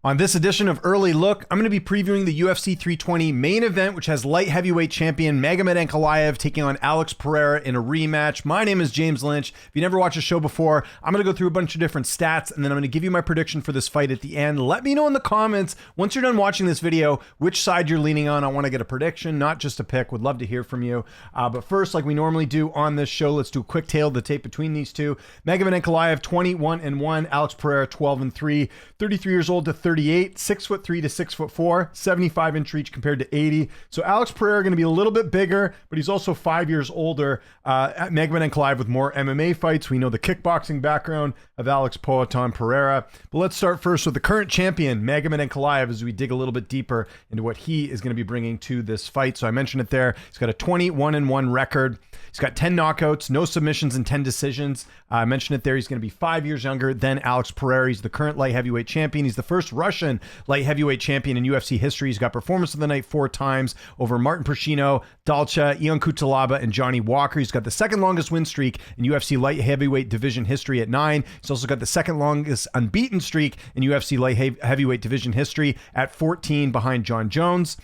On this edition of Early Look, I'm going to be previewing the UFC 320 main event, which has light heavyweight champion Magomed Ankalaev taking on Alex Pereira in a rematch. My name is James Lynch. If you never watched the show before, I'm going to go through a bunch of different stats, and then I'm going to give you my prediction for this fight at the end. Let me know in the comments, once you're done watching this video, which side you're leaning on. I want to get a prediction, not just a pick. Would love to hear from you. But first, like we normally do on this show, let's do a quick tail of the tape between these two. Magomed Ankalaev, 21-1. Alex Pereira, 12-3. 33 years old to 38, 6'3" to 6'4", 75-inch reach compared to 80. So Alex Pereira going to be a little bit bigger, but he's also 5 years older. Magomed Ankalaev with more MMA fights. We know the kickboxing background of Alex Pereira. But let's start first with the current champion, Magomed Ankalaev, as we dig a little bit deeper into what he is going to be bringing to this fight. So I mentioned it there. He's got a 21-1 record. He's got 10 knockouts, no submissions, and 10 decisions. I mentioned it there. He's going to be 5 years younger than Alex Pereira. He's the current light heavyweight champion. He's the first Russian light heavyweight champion in UFC history. He's got performance of the night 4 times over Martin Prashino, Dalcha, Ion Cutelaba, and Johnny Walker. He's got the second longest win streak in UFC light heavyweight division history at 9. He's also got the second longest unbeaten streak in UFC light heavyweight division history at 14 behind John Jones.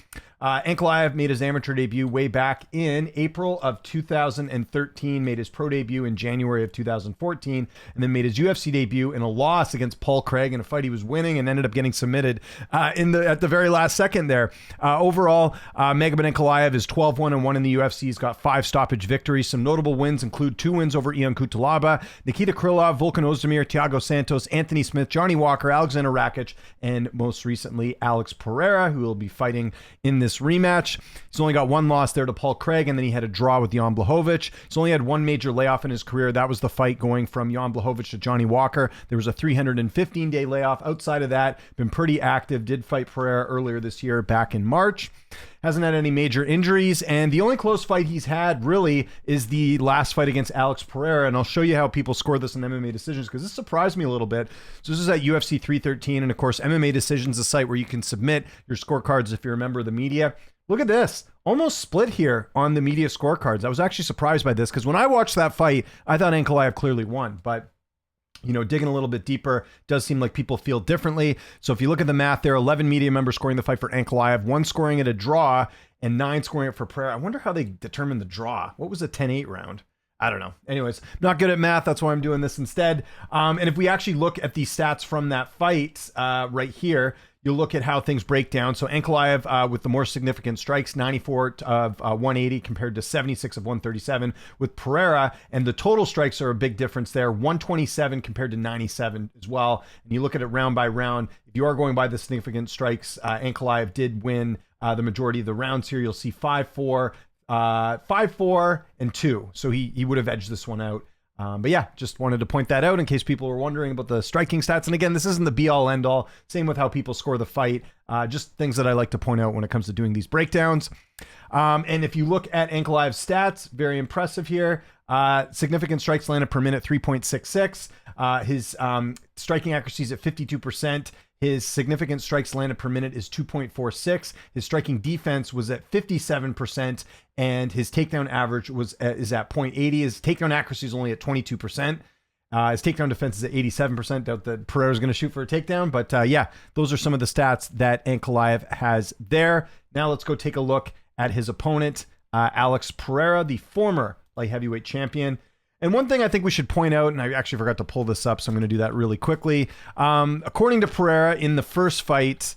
Ankalaev made his amateur debut way back in April of 2013, made his pro debut in January of 2014, and then made his UFC debut in a loss against Paul Craig in a fight he was winning and ended up getting submitted at the very last second there. Overall, Magomed Ankalaev is 12-1 in the UFC. He's got 5 stoppage victories. Some notable wins include 2 wins over Ion Cutelaba, Nikita Krylov, Volkan Ozdemir, Thiago Santos, Anthony Smith, Johnny Walker, Alexander Rakic, and most recently Alex Pereira, who will be fighting in this rematch. He's only got 1 loss there to Paul Craig, and then he had a draw with Jan Blachowicz. He's only had 1 major layoff in his career. That was the fight going from Jan Blachowicz to Johnny Walker. There was a 315-day layoff. Outside of that, been pretty active. Did fight Pereira earlier this year back in March. Hasn't had any major injuries, and the only close fight he's had really is the last fight against Alex Pereira, and I'll show you how people score this in MMA Decisions because this surprised me a little bit. So this is at UFC 313, and of course MMA Decisions is a site where you can submit your scorecards if you're a member of the media. Look at this, almost split here on the media scorecards. I was actually surprised by this because when I watched that fight, I thought Ankalaev clearly won, but digging a little bit deeper, does seem like people feel differently. So if you look at the math there, 11 media members scoring the fight for Ankalaev, 1 scoring it a draw, and 9 scoring it for Pereira. I wonder how they determined the draw. What was a 10-8 round? I don't know. Anyways, not good at math. That's why I'm doing this instead. And if we actually look at the stats from that fight right here, you'll look at how things break down. So Ankalaev with the more significant strikes, 94 of 180 compared to 76 of 137 with Pereira. And the total strikes are a big difference there, 127 compared to 97 as well. And you look at it round by round. If you are going by the significant strikes, Ankalaev did win the majority of the rounds here. You'll see 5-4, 5-4, and 2. So he would have edged this one out. But yeah, just wanted to point that out in case people were wondering about the striking stats. And again, this isn't the be-all, end-all. Same with how people score the fight. Just things that I like to point out when it comes to doing these breakdowns. And if you look at Ankalaev's stats, very impressive here. Significant strikes landed per minute, 3.66. His striking accuracy is at 52%. His significant strikes landed per minute is 2.46. His striking defense was at 57%, and his takedown average is at 0.80. His takedown accuracy is only at 22%. His takedown defense is at 87%. Doubt that Pereira is going to shoot for a takedown, but yeah, those are some of the stats that Ankalaev has there. Now let's go take a look at his opponent, Alex Pereira, the former light heavyweight champion. And one thing I think we should point out, and I actually forgot to pull this up, so I'm going to do that really quickly. According to Pereira, in the first fight,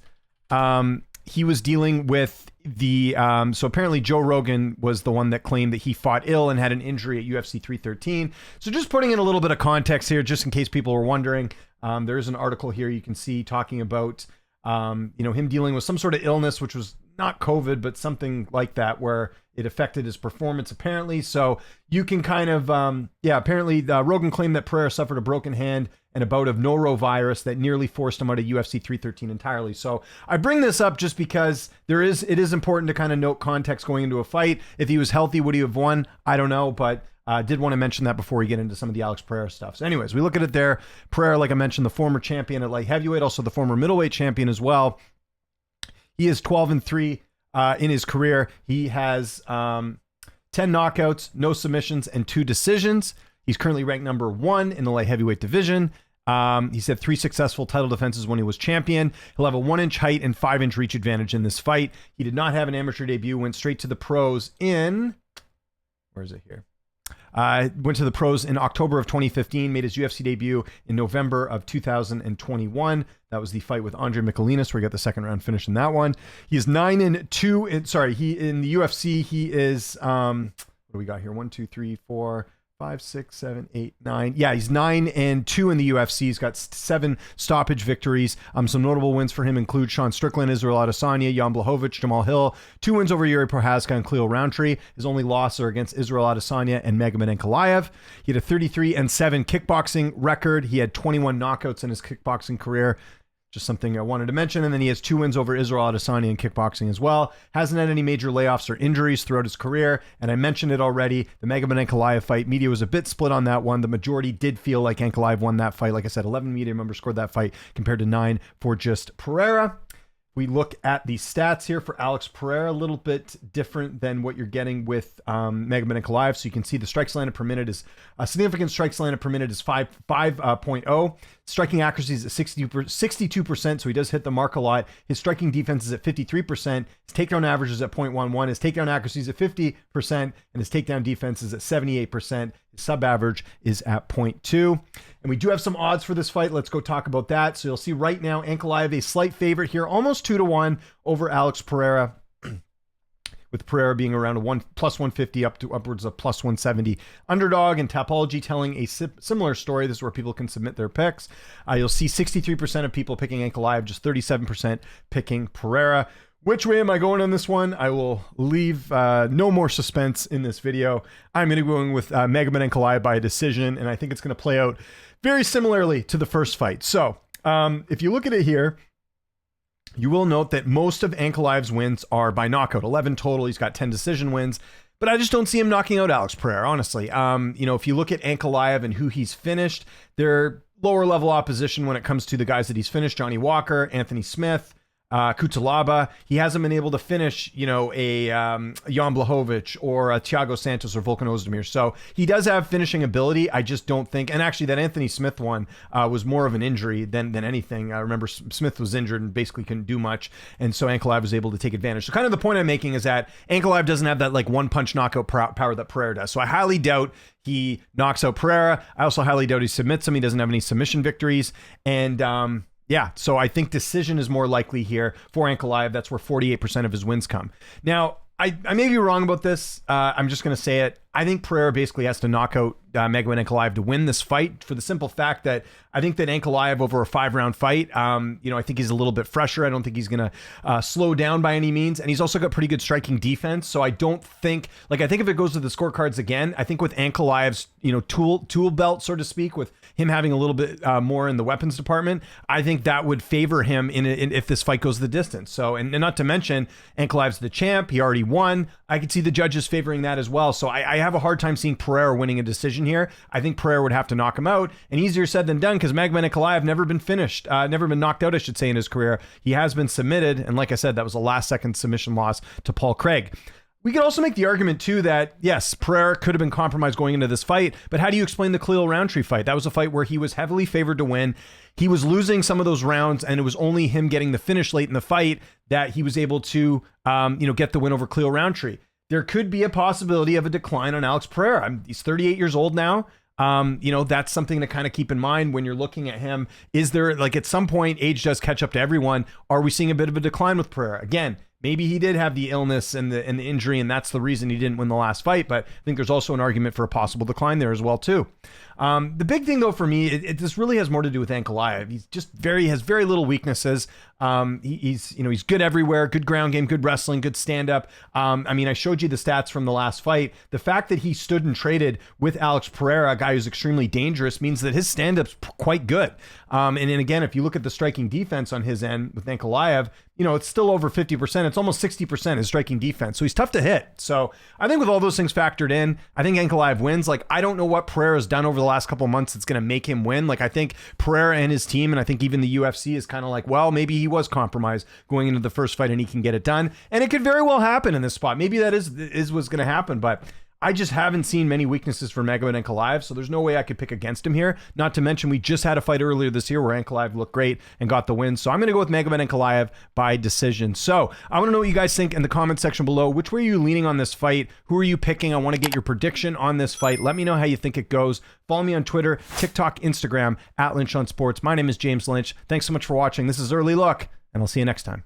he was dealing with so apparently Joe Rogan was the one that claimed that he fought ill and had an injury at UFC 313. So just putting in a little bit of context here, just in case people were wondering, there is an article here you can see talking about, him dealing with some sort of illness, which was not COVID, but something like that, where it affected his performance apparently. So you can kind of, apparently Rogan claimed that Pereira suffered a broken hand and a bout of norovirus that nearly forced him out of UFC 313 entirely. So I bring this up just because it is important to kind of note context going into a fight. If he was healthy, would he have won? I don't know, but did want to mention that before we get into some of the Alex Pereira stuff. So anyways, we look at it there. Pereira, like I mentioned, the former champion at light heavyweight, also the former middleweight champion as well. He is 12-3 in his career. He has 10 knockouts, no submissions, and 2 decisions. He's currently ranked number 1 in the light heavyweight division. He's had 3 successful title defenses when he was champion. He'll have a 1-inch height and 5-inch reach advantage in this fight. He did not have an amateur debut, went straight to the pros in, where is it here? Went to the pros in October of 2015, made his UFC debut in November of 2021. That was the fight with Andre Michelinas, where he got the second round finish in that one. He is 9-2. In the UFC, he is, what do we got here? 1, 2, 3, 4, 5, 6, 7, 8, 9. Yeah, he's 9-2 in the UFC. He's got 7 stoppage victories. Some notable wins for him include Sean Strickland, Israel Adesanya, Jan Blachowicz, Jamal Hill, 2 wins over Yuri Prochazka and Khalil Rountree. His only loss are against Israel Adesanya and Magomed Ankalaev. He had a 33-7 kickboxing record. He had 21 knockouts in his kickboxing career. Just something I wanted to mention. And then he has 2 wins over Israel Adesanya in kickboxing as well. Hasn't had any major layoffs or injuries throughout his career. And I mentioned it already, the Magomed Ankalaev fight, media was a bit split on that one. The majority did feel like Ankalaev won that fight. Like I said, 11 media members scored that fight compared to 9 for just Pereira. We look at the stats here for Alex Pereira, a little bit different than what you're getting with Magomed Ankalaev. So you can see the strikes landed per minute is a significant strikes landed per minute is 5.0. Striking accuracy is at 62%, so he does hit the mark a lot. His striking defense is at 53%. His takedown average is at 0.11. His takedown accuracy is at 50%, and his takedown defense is at 78%. His sub average is at 0.2. And we do have some odds for this fight. Let's go talk about that. So you'll see right now, Ankalaev a slight favorite here, almost 2-1 over Alex Pereira, with Pereira being around a plus 150 up to upwards of plus 170 underdog, and Tapology telling a similar story. This is where people can submit their picks. You'll see 63% of people picking Ankalaev, just 37% picking Pereira. Which way am I going on this one? I will leave no more suspense in this video. I'm going to be going with Magomed Ankalaev by a decision, and I think it's going to play out very similarly to the first fight. So if you look at it here, you will note that most of Ankalaev's wins are by knockout, 11 total. He's got 10 decision wins, but I just don't see him knocking out Alex Pereira, honestly. If you look at Ankalaev and who he's finished, they're lower level opposition when it comes to the guys that he's finished: Johnny Walker, Anthony Smith, Kutalaba. He hasn't been able to finish, a Jan Blachowicz or a Thiago Santos or Volkan Ozdemir. So he does have finishing ability. I just don't think, and actually that Anthony Smith one was more of an injury than anything. I remember Smith was injured and basically couldn't do much, and so Ankalaev was able to take advantage. So kind of the point I'm making is that Ankalaev doesn't have that like one punch knockout power that Pereira does. So I highly doubt he knocks out Pereira. I also highly doubt he submits him. He doesn't have any submission victories, and yeah, so I think decision is more likely here for Ankalaev. That's where 48% of his wins come. Now, I may be wrong about this. I'm just going to say it. I think Pereira basically has to knock out Magomed Ankalaev to win this fight, for the simple fact that I think that Ankalaev over a 5-round fight, I think he's a little bit fresher. I don't think he's going to slow down by any means. And he's also got pretty good striking defense. So I don't think, I think if it goes to the scorecards again, I think with Ankalaev's, tool belt, so to speak, with him having a little bit more in the weapons department, I think that would favor him if this fight goes the distance. So, and not to mention, Ankalaev's the champ. He already won. I could see the judges favoring that as well. So I have a hard time seeing Pereira winning a decision here. I think Pereira would have to knock him out, and easier said than done, because Magomed Ankalaev never been knocked out, I should say, in his career. He has been submitted, and like I said, that was a last-second submission loss to Paul Craig. We could also make the argument, too, that, yes, Pereira could have been compromised going into this fight, but how do you explain the Khalil Rountree fight? That was a fight where he was heavily favored to win. He was losing some of those rounds, and it was only him getting the finish late in the fight that he was able to, get the win over Khalil Rountree. There could be a possibility of a decline on Alex Pereira. He's 38 years old now. That's something to kind of keep in mind when you're looking at him. Is there, at some point, age does catch up to everyone? Are we seeing a bit of a decline with Pereira? Again, maybe he did have the illness and the injury, and that's the reason he didn't win the last fight. But I think there's also an argument for a possible decline there as well, too. The big thing, though, for me, this really has more to do with Ankalaev. He's just has very little weaknesses. He's good everywhere, good ground game, good wrestling, good stand-up. I showed you the stats from the last fight. The fact that he stood and traded with Alex Pereira, a guy who's extremely dangerous, means that his stand-up's quite good. And then again, if you look at the striking defense on his end with Ankalaev, it's still over 50%. It's almost 60% his striking defense. So he's tough to hit. So I think with all those things factored in, I think Ankalaev wins. I don't know what Pereira's done over the last couple of months that's going to make him win. I think Pereira and his team, and I think even the UFC is kind of well, maybe he was compromised going into the first fight and he can get it done. And it could very well happen in this spot. Maybe that is what's going to happen, but I just haven't seen many weaknesses for Magomed Ankalaev, so there's no way I could pick against him here. Not to mention, we just had a fight earlier this year where Ankalaev looked great and got the win. So I'm going to go with Magomed Ankalaev by decision. So I want to know what you guys think in the comment section below. Which way are you leaning on this fight? Who are you picking? I want to get your prediction on this fight. Let me know how you think it goes. Follow me on Twitter, TikTok, Instagram, @Lynch on Sports. My name is James Lynch. Thanks so much for watching. This is Early Look, and I'll see you next time.